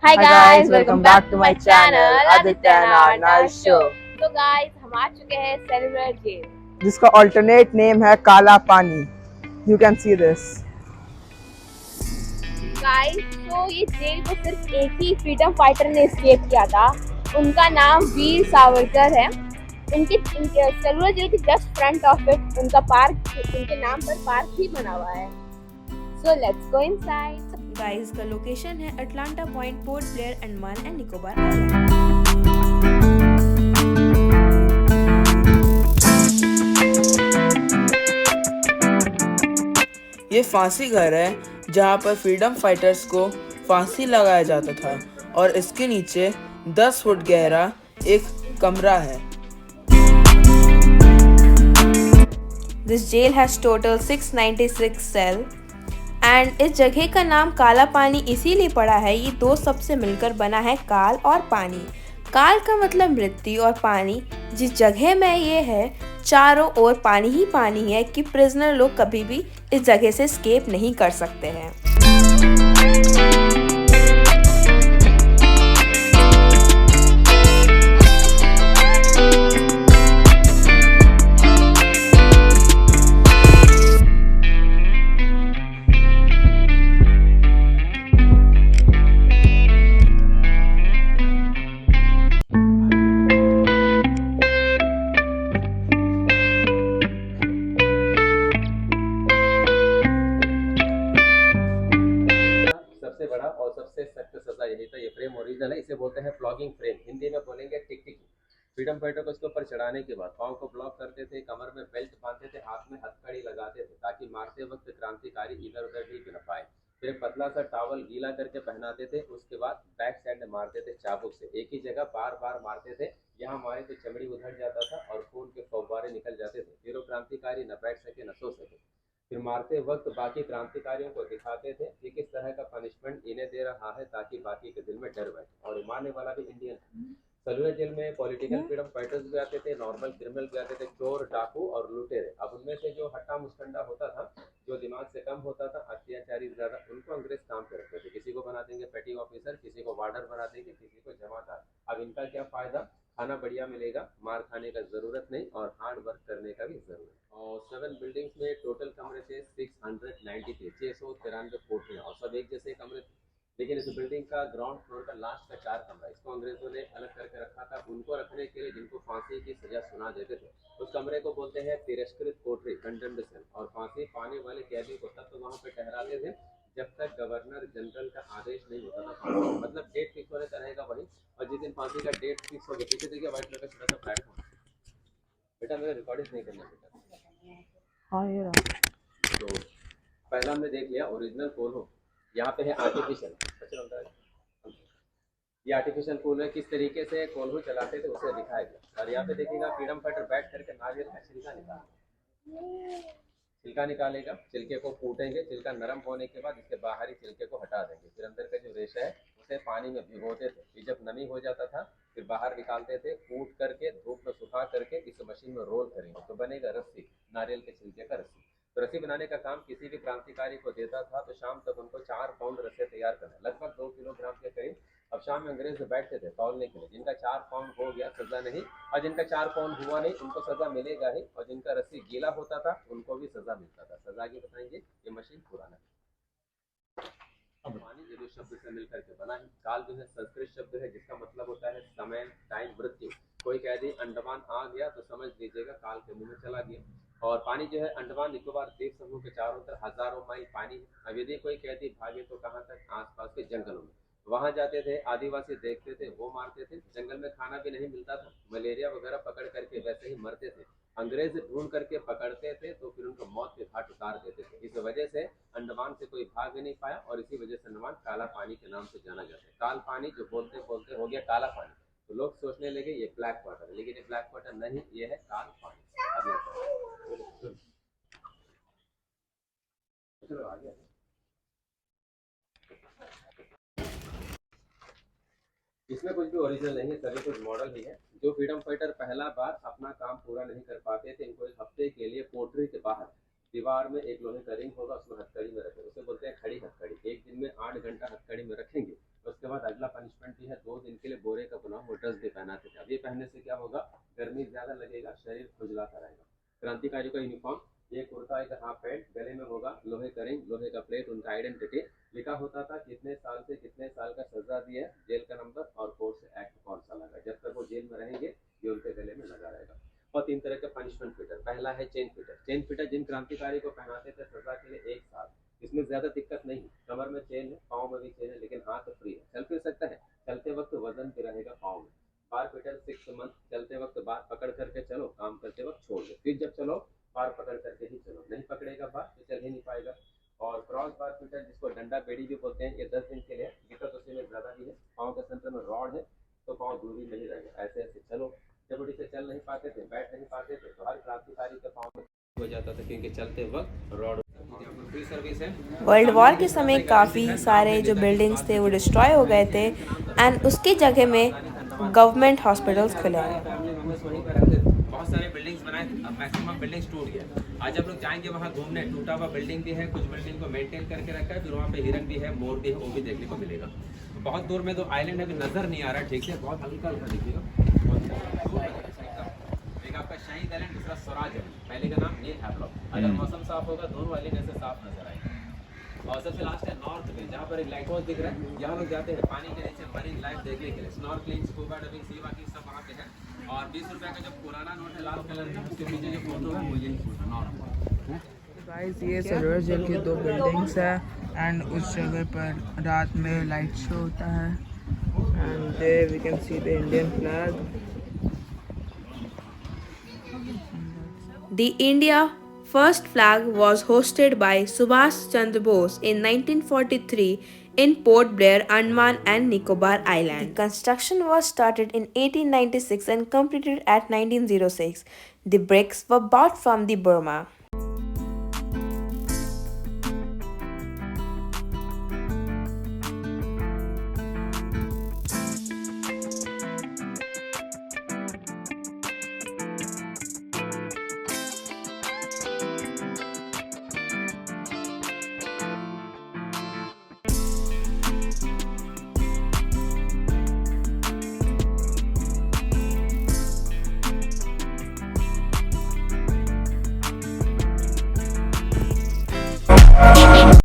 Hi Hi guys, guys, welcome welcome back back to to my my channel channel Aditya Aditya and and Arnav Arnav Show। Show, तो guys हम आ चुके हैं cellular jail. जिसका alternate name है काला पानी। You can see this. Guys तो ये जेल को सिर्फ एक ही फ्रीडम फाइटर ने एस्केप किया था। उनका नाम वीर सावरकर है। उनके सेलुलर जेल के जस्ट फ्रंट ऑफ इट उनका पार्क, उनके नाम पर पार्क भी बना हुआ है। So let's go inside. Guys का लोकेशन है Atlanta point, port Blair, Andaman and Nicobar island. ये फांसी घर है जहाँ पर फ्रीडम फाइटर्स को फांसी लगाया जाता था और इसके नीचे 10 फुट गहरा एक कमरा है। This jail has total 696 cell and इस जगह का नाम काला पानी इसीलिए पड़ा है, ये दो शब्द से मिलकर बना है काल और पानी। काल का मतलब मृत्यु और पानी जिस जगह में ये है चारों ओर पानी ही पानी है कि प्रिजनर लोग कभी भी इस जगह से एस्केप नहीं कर सकते हैं। सबसे बड़ा और सबसे सख्त सजा यही था। ये फ्रेम ओरिजिनल है, इसे बोलते हैं फ्लॉगिंग फ्रेम, हिंदी में बोलेंगे टिकटिकी। फ्रीडम फाइटर को इसके ऊपर चढ़ाने के बाद पाँव को ब्लॉक करते थे, कमर में बेल्ट बांधते थे, हाथ में हथकड़ी लगाते थे ताकि मारते वक्त क्रांतिकारी इधर उधर भी गिर पाए। फिर एक पतला सा टॉवल गीला करके पहनाते थे, उसके बाद बैक साइड मारते थे चाबुक से। एक ही जगह बार बार मारते थे, यहाँ मारे तो चमड़ी उधड़ जाता था और खून के फव्वारे निकल जाते थे। फिर वो क्रांतिकारी न बैठ सके न सो सके। फिर मारते वक्त बाकी क्रांतिकारियों को दिखाते थे कि किस तरह का पनिशमेंट इन्हें दे रहा है ताकि बाकी के दिल में डर बैठे। और मारने वाला भी इंडियन है। सेलुलर जेल में पॉलिटिकल फ्रीडम फाइटर्स भी आते थे, नॉर्मल क्रिमिनल भी आते थे, चोर, डाकू और लुटेरे। अब उनमें से जो हट्टा मुस्टंडा होता था, जो दिमाग से कम होता था, अत्याचारी ज्यादा, उनको अंग्रेज काम पे रखते थे। किसी को बना देंगे पेटी ऑफिसर, किसी को वार्डर बना देंगे, किसी को जमादार। अब इनका क्या फायदा, खाना बढ़िया मिलेगा, मार खाने का जरूरत नहीं और हार्ड वर्क करने का भी जरूरत। और 7 बिल्डिंग्स में टोटल कमरे थे 693, 693 कोठरियाँ और सब एक जैसे कमरे थे। लेकिन इस बिल्डिंग का ग्राउंड फ्लोर का लास्ट का 4 कमरा, इसको अंग्रेजों ने अलग करके रखा था, उनको रखने के लिए जिनको फांसी की सजा सुना देते थे। उस कमरे को बोलते हैं तिरस्कृत कोठरी, कंडेम्ड सेल। और फांसी पाने वाले कैदी को तब तो वहां पे ठहराते थे जब तक गवर्नर जनरल का आदेश नहीं होता था फांसी, मतलब डेट फिक्स होने का रहेगा वही। और जिस दिन फांसी का डेट फिक्स हो गया, पीछे देखिए व्हाइट कलर का छोटा सा प्लेटफॉर्म। बेटा मेरा रिकॉर्डिंग नहीं करना बेटा। हाँ ये रहा। तो पहला हमने देख लिया ओरिजिनल पोल हो, यहाँ पे है आर्टिफिशियल। ये आर्टिफिशियल पूल है, किस तरीके से कोल्हू चलाते थे उसे दिखाया गया। और यहाँ पे देखिएगा फ्रीडम फाइटर बैठ करके नारियल का छिलका निकालेगा, छिलके को कूटेंगे, छिलका नरम होने के बाद इसके बाहरी छिलके को हटा देंगे। फिर अंदर का जो रेशा है उसे पानी में भिगोते थे, ये जब नमी हो जाता था फिर बाहर निकालते थे, कूट करके धूप में सुखा करके इस मशीन में रोल करेंगे तो बनेगा रस्सी, नारियल के छिलके का रस्सी। तो रस्सी बनाने का काम किसी भी क्रांतिकारी को देता था तो शाम तक उनको 4 पाउंड रस्से तैयार करना, लगभग 2 किलोग्राम के करीब। अब शाम में अंग्रेज बैठते थे तौलने के लिए, जिनका 4 पाउंड हो गया सजा नहीं, और जिनका 4 पाउंड हुआ नहीं उनको सजा मिलेगा ही, और जिनका रस्सी गीला होता था उनको भी सजा मिलता था। सजा की बताएंगे, ये मशीन पुराना। अब पानी ये दो शब्द से मिलकर के बना है। काल जो है संस्कृत शब्द है जिसका मतलब होता है समय, टाइम, मृत्यु। कोई कैदी अंडमान आ गया तो समझ लीजिएगा काल के मुंह में चला गया। और पानी जो है अंडमान निकोबार द्वीप समूह के चारों तरफ हजारों माइल पानी है। अब यदि कोई कैदी भागे तो कहाँ तक, आसपास के जंगलों में वहां जाते थे, आदिवासी देखते थे, वो मारते थे। जंगल में खाना भी नहीं मिलता था, मलेरिया वगैरह पकड़ करके वैसे ही मरते थे। अंग्रेज ढूंढ करके पकड़ते थे तो फिर उनको मौत के घाट उतार देते थे। इस वजह से अंडमान से कोई भाग नहीं पाया और इसी वजह से अंडमान काला पानी के नाम से जाना जाता है। काल पानी जो बोलते बोलते हो गया काला पानी, तो लोग सोचने लगे ये ब्लैक वाटर है, लेकिन ये ब्लैक वाटर नहीं, ये है काल पानी। अब चलो आगे। इसमें कुछ भी ओरिजिनल नहीं है, सभी कुछ मॉडल ही है। जो फ्रीडम फाइटर पहला बार अपना काम पूरा नहीं कर पाते थे, इनको एक हफ्ते के लिए कोठरी के बाहर दीवार में एक लोहे का रिंग होगा, उसमें हथकड़ी में रखें, उसे बोलते हैं खड़ी हथकड़ी। एक दिन में 8 घंटा हथकड़ी में रखेंगे उसके बाद अगला पनिशमेंट भी है, 2 दिन के लिए बोरे का बना वो ड्रेस भी पहनाते थे। अब ये पहनने से क्या होगा, गर्मी ज्यादा लगेगा, शरीर खुजलाता रहेगा। क्रांतिकारियों का यूनिफॉर्म, ये कुर्ता, एक हाफ पैंट, गले में होगा लोहे का रिंग, लोहे का प्लेट, उनका आइडेंटिटी लिखा होता था, कितने साल से कितने साल का सजा दी है, जेल का नंबर और कोर्ट से एक्ट कौन सा लगा। जब तक वो जेल में रहेंगे ये उनके गले में लगा रहेगा। और 3 तरह के पनिशमेंट फिटर। पहला है चेन फिटर। चेन फिटर जिन क्रांतिकारी को पहनाते थे सजा के लिए 1 साल। इसमें ज्यादा दिक्कत नहीं, कमर में चेन है, पाँव में भी चेन है, लेकिन हाथ फ्री है, चल फिर सकता है, चलते वक्त वजन भी रहेगा पाँव में। बार फिटर 6 मंथ, चलते वक्त बार पकड़ करके चलो, काम करते वक्त छोड़ दो, फिर जब चलो बार पकड़ करके ही चलो, नहीं पकड़ेगा बार तो चल ही नहीं पाएगा। और क्रॉस बार फिटर, जिसको डंडा बेड़ी भी बोलते हैं, ये 10 दिन के लिए, दिक्कत उसी में ज्यादा ही है, पाँव के सेंटर में रॉड है तो पाँव दूरी नहीं रहेगा, ऐसे ऐसे चलो। जब से चल नहीं पाते थे, बैठ नहीं पाते थे, तो हर क्रांतिकारी के पाँव में हो जाता था, क्योंकि चलते वक्त रॉड। फ्री सर्विस है। वर्ल्ड वॉर के समय काफ़ी सारे जो बिल्डिंग्स थे वो डिस्ट्रॉय हो गए थे एंड उसकी जगह में गवर्नमेंट हॉस्पिटल्स खुले हैं। फैमिली मेंबर्स वहीं पर रहते थे, बहुत सारे बिल्डिंग्स बनाए थे, अब मैक्सिमम बिल्डिंग्स टूट गया। आज आप लोग जाएंगे वहाँ घूमने, टूटा हुआ बिल्डिंग भी है, कुछ बिल्डिंग को मेंटेन करके रखा है, फिर वहाँ पे हिरन भी है, मोर भी है, वो भी देखने को मिलेगा। बहुत दूर में तो आइलैंड अभी नजर नहीं आ रहा ठीक से, बहुत हल्का हल्का दिखेगा। एक आपका शहीद आइलैंड, दूसरा स्वराज है, पहले का नाम नील हैवलॉक। अगर मौसम साफ होगा दोनों आइलैंड ऐसे साफ नजर आएंगे। और सबसे लास्ट है नॉर्थ में, जहाँ पर एक लाइट हाउस दिख रहा है, यहाँ लोग जाते हैं पानी के नीचे मरीन लाइफ देखने के लिए, स्नॉर्कलिंग, स्कूबा डाइविंग, सी बाकी सब वहाँ पे है। और 20 रुपये का जो पुराना नोट है लाल कलर का, उसके पीछे जो फोटो है वो यही फोटो नॉर्थ। गाइस ये सरोवर जेल की 2 बिल्डिंग्स है एंड उस जगह पर रात में लाइट शो होता है and there we can see the Indian flag. The India first flag was hosted by Subhash Chandra Bose in 1943 in Port Blair, Andaman and Nicobar Island. The construction was started in 1896 and completed at 1906. The bricks were bought from the Burma.